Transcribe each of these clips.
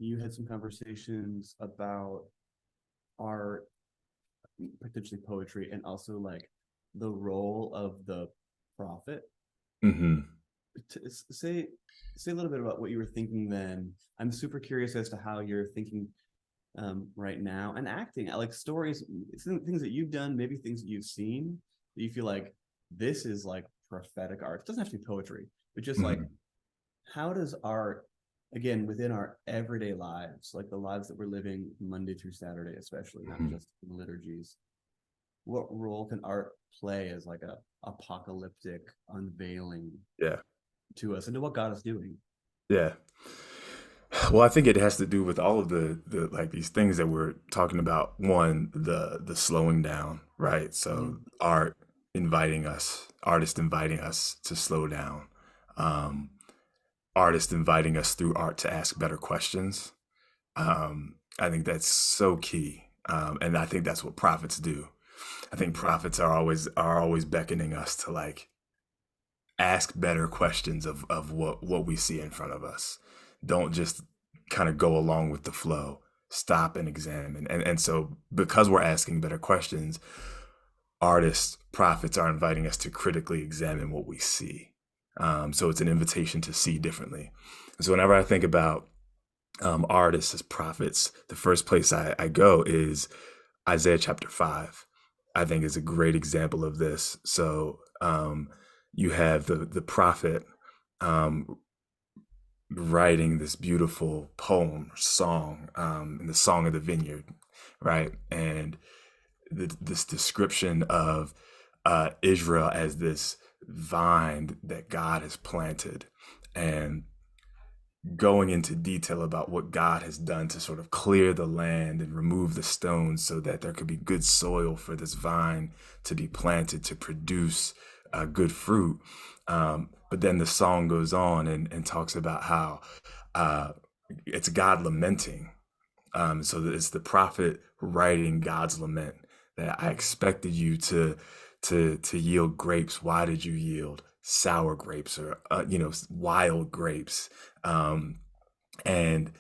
you had some conversations about art, potentially poetry, and also like the role of the prophet. Hmm. Say a little bit about what you were thinking then. I'm super curious as to how you're thinking right now and acting. I like stories, things that you've done, maybe things that you've seen that you feel like this is like prophetic art. It doesn't have to be poetry, but just like Hmm. how does art, again, within our everyday lives, like the lives that we're living Monday through Saturday, especially, not Hmm. just in liturgies, what role can art play as like a apocalyptic unveiling Yeah. to us into what God is doing? Yeah. Well, I think it has to do with all of the like these things that we're talking about. One, the slowing down, right? So Mm-hmm. art inviting us, artists inviting us to slow down, um, artists inviting us through art to ask better questions. I think that's so key, and I think that's what prophets do. I think prophets are always beckoning us to like ask better questions of what we see in front of us. Don't just kind of go along with the flow. Stop and examine. And so because we're asking better questions, artists, prophets are inviting us to critically examine what we see. So it's an invitation to see differently. And so whenever I think about artists as prophets, the first place I go is Isaiah chapter 5. I think is a great example of this. So you have the prophet um, writing this beautiful poem, song, in the Song of the Vineyard, right? And this description of Israel as this vine that God has planted, and going into detail about what God has done to sort of clear the land and remove the stones so that there could be good soil for this vine to be planted to produce good fruit. But then the song goes on and talks about how uh, it's God lamenting. So it's the prophet writing God's lament that I expected you to yield grapes. Why did you yield sour grapes or wild grapes? Um, and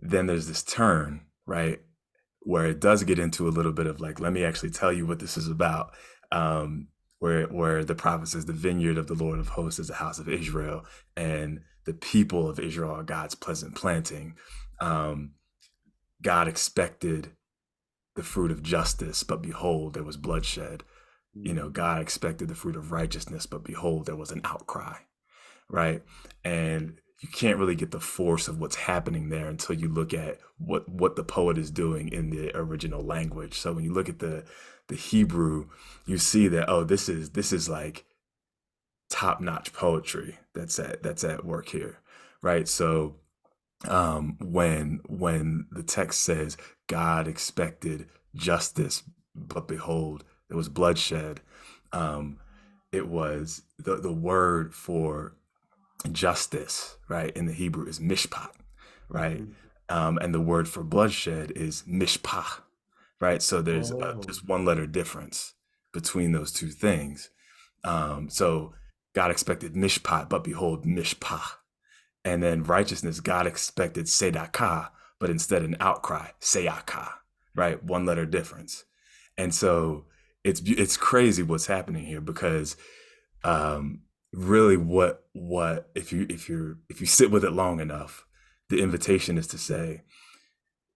then there's this turn, right, where it does get into a little bit of like, let me actually tell you what this is about. Where the prophet says, the vineyard of the Lord of hosts is the house of Israel, and the people of Israel are God's pleasant planting. Um, God expected the fruit of justice, but behold, there was bloodshed. Mm-hmm. God expected the fruit of righteousness, but behold, there was an outcry, right? And you can't really get the force of what's happening there until you look at what the poet is doing in the original language. So when you look at the Hebrew, you see that, oh, this is like top-notch poetry that's at work here, right? So when the text says God expected justice, but behold, there was bloodshed. Um, it was the word for justice, right, in the Hebrew is mishpat, right? Mm-hmm. And the word for bloodshed is mishpah, right? So there's Oh, just one letter difference between those two things. So God expected mishpat, but behold, mishpah. And then righteousness, God expected sedakah, but instead an outcry, seyakah, right? One letter difference. And so it's crazy what's happening here because um, really what if you sit with it long enough, the invitation is to say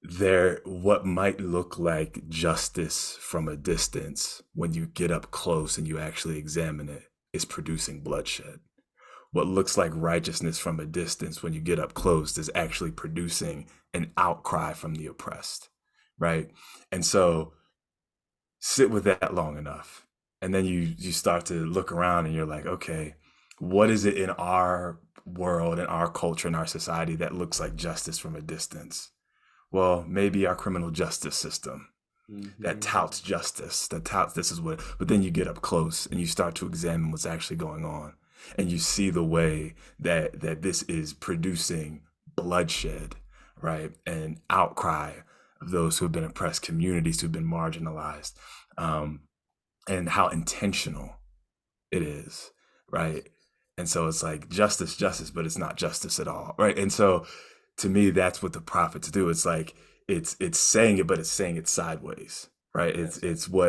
there what might look like justice from a distance when you get up close and you actually examine it is producing bloodshed. What looks like righteousness from a distance when you get up close is actually producing an outcry from the oppressed, right? And so sit with that long enough, and then you start to look around and you're like, okay, what is it in our world, in our culture, in our society that looks like justice from a distance? Well, maybe our criminal justice system that mm-hmm. touts justice, that touts this is what, but then you get up close and you start to examine what's actually going on. And you see the way that this is producing bloodshed, right? And outcry of those who have been oppressed, communities who've been marginalized, um, and how intentional it is, right? And so it's like justice, justice, but it's not justice at all, right? And so to me, that's what the prophets do. It's like it's saying it, but it's saying it sideways, right? Yes. It's what